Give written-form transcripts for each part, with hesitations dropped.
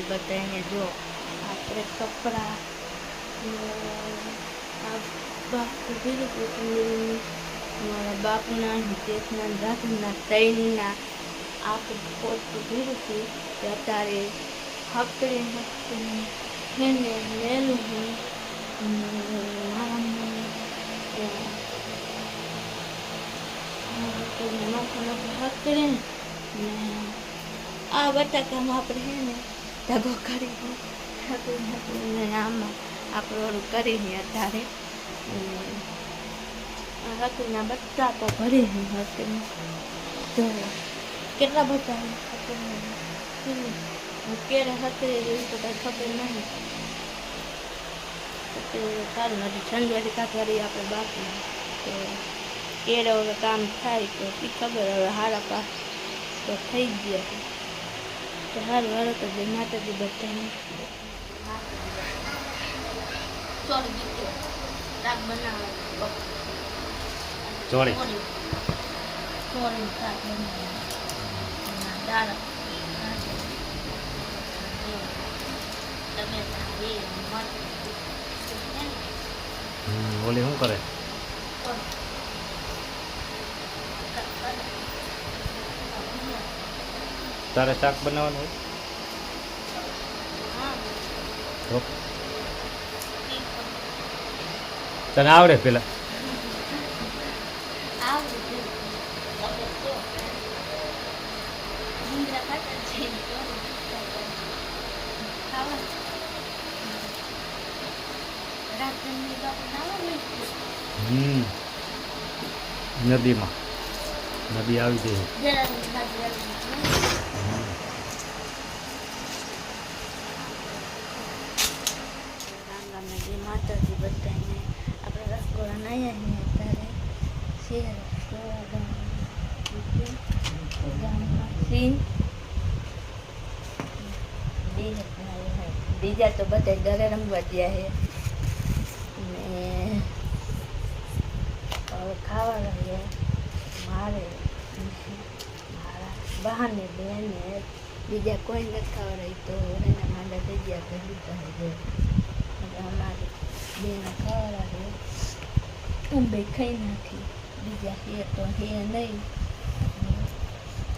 બધાને જો આપણે કપડા બાપુ મારા બાપના હિતેશના રાધનના તૈનના આપણે પોતું ભીડું હતું કે અત્યારે હકડે હેને લેલું હું હકડે ને આ બટાકામાં આપણે હે ને ઢગો કરી આમાં આપણે ઓલું કરીને અત્યારે હકડીના બટાકો ભરી હકડી તો કેટલા બધા કેળે હકડી એવી તો કાંઈ ખબર નહીં સારું નથી સંજવાથી કાંકવારી આપણે બાકી તો કેળે હવે કામ થાય તો એ ખબર હવે હારા પાસ તો થઈ ગયા તો સારું હારો તો જે માતાજી બધાને શાક બનાવવા ચોળી શાક બનાવવા દાળ ઓલી શું કરે તારે શાક બનાવવાનું હોય તને આવડે પેલા નદીમાં નદી આવી જાય માતાજી બધાને આપણે રસગોળા નાયા અત્યારે શેર બીજા તો બધા ઘરે રમવા ગયા છે ને હવે ખાવા રહ્યા મારે મારા બહાને બેને બીજા કોઈ નથી ખાવા રહી તો એના માંડા થઈ ગયા પહેલી કહે અમારે બેને ખાવા રહે બે ખાઈ નાખી બીજા હે તો હે નહીં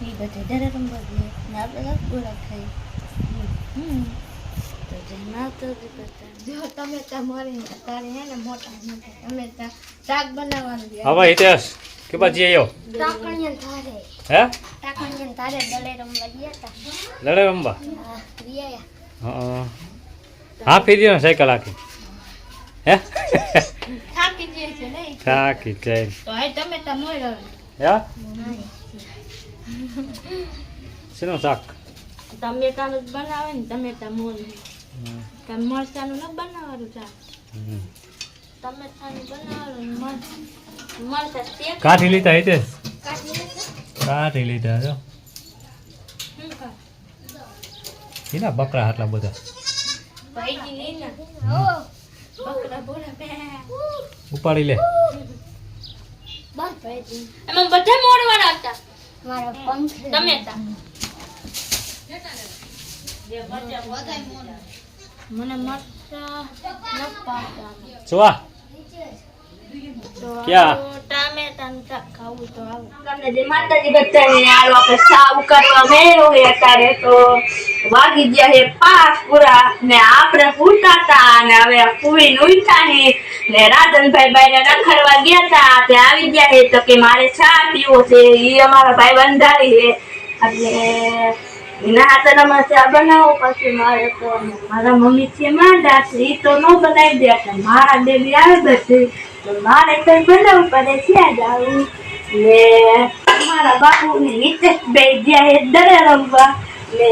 એ બધા ઘરે રમવા ગયા ને આપણે રસગોળા ખાઈ તો જય માતાજી બધા જો તમે ત્યાં મરી તારે હે ને મોટા મોટા તમે ત્યાં શાક બનાવવાનું હવે હિતેશ કે બાજી આવ્યો ટાકણીયા ધારે હે ટાકણીયા ધારે દલે રમવા ગયા હતા લડે રમવા હા રિયા હા હા ફેરી ને સાયકલ આખી હે થાકી જાય છે નહીં થાકી જાય તો હે તમે ત્યાં મોર હે શેનું શાક ટમેટાનું જ બનાવે ને ટમેટા મોર કાંઈ મરચાનું ન બનાવવાનું શાક ટમેટાનું બનાવવાનું મરચા શેક કાઠી લીધા હિતેશ કાઢી લેશે કાઠી લીધા જો એના બકરા આટલા બધા ભાઈજી લઈ ને બકરા બોલા બે ઉપાડી લે બસ ભાઈજી એમાં બધા મોડવાના હતા મારા પંખ ટમેટા મને મરચા ન પાતા સુવા ક્યાં ટામેટાનું શાક ખાવું તો આવું તમને જે માતાજી બધાને આલો આપણે સાવ કરવા મેળો હે અત્યારે તો વાગી ગયા હે 5 પૂરા ને આપણે ઉઠાતા અને હવે પૂરી ઉઠાની ને રાધનભાઈ બાઈને રખડવા ગયા તા તે આવી ગયા હે તો કે મારે ચા પીવો છે ઈ અમારા ભાઈ બંધારી હે એટલે એના હાથમાં ચા બનાવો પછી મારે તો મારા મમ્મી છે માંડા ઈ તો ન બનાવી દે એટલે મારા બેબી આવે બધી તો મારે કઈ બનાવવું પડે છે જ આવું ને મારા બાપુ ને નીચે બે ગયા હે દરે રમવા ને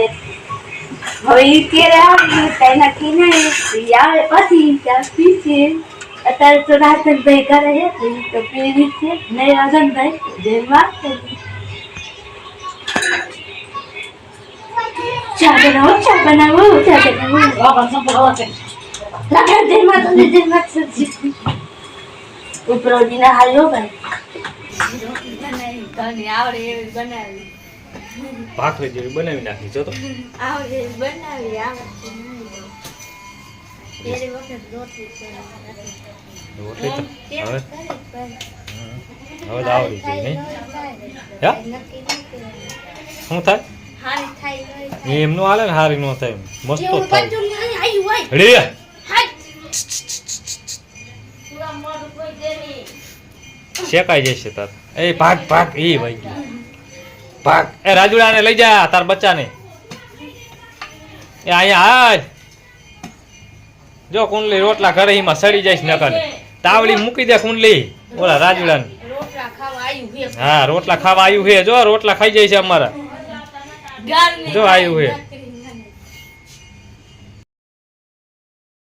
હવે ઈ ક્યારે આવ્યું કઈ નક્કી નહીં ઈ આવે પછી ચા પીશે અત્યારે તો રાધનભાઈ ઘરે હે તો ઈ તો પીવી છે નહીં રાધનભાઈ જે વાત ચા બનાવો ઉપરોજીના હાલ્યો ભાઈ રોટલી બનાવી તને આવડે એવી બનાવી ભાખરી જેવી બનાવી નાખી જો તો આવડે બનાવી આવડતું નહીં. પેલી વખત રોટલી બનાવી. રોટલી તો કેમ હવે કરી પણ હવે તો આવડી ગઈ નહીં હે? નક્કી ન કહેવાય. શું થાય હારી થાય નહીં થાય. એમનું હાલે ને હારી નો થાય મસ્ત જ એવું થાય બધું નહીં આયુ હોય. રે હાય. પૂરા મોઢું કોઈ દે નહીં. શેકાઈ જશે તાર એ ભાગ ભાગ એ ભાઈ ભાગ એ રાજુડાને લઈ જા તાર બચ્ચાને એ અહીંયા આજ જો કુંડલી રોટલા ઘરે એમાં સડી જાય નકર તાવડી મૂકી દે કુંડલી ઓલા રાજુડાને રોટલા ખાવા આયુ હે. હા રોટલા ખાવા આવ્યું છે જો રોટલા ખાઈ જાય છે અમારા ગાળને જો આયુ હે. ખાય.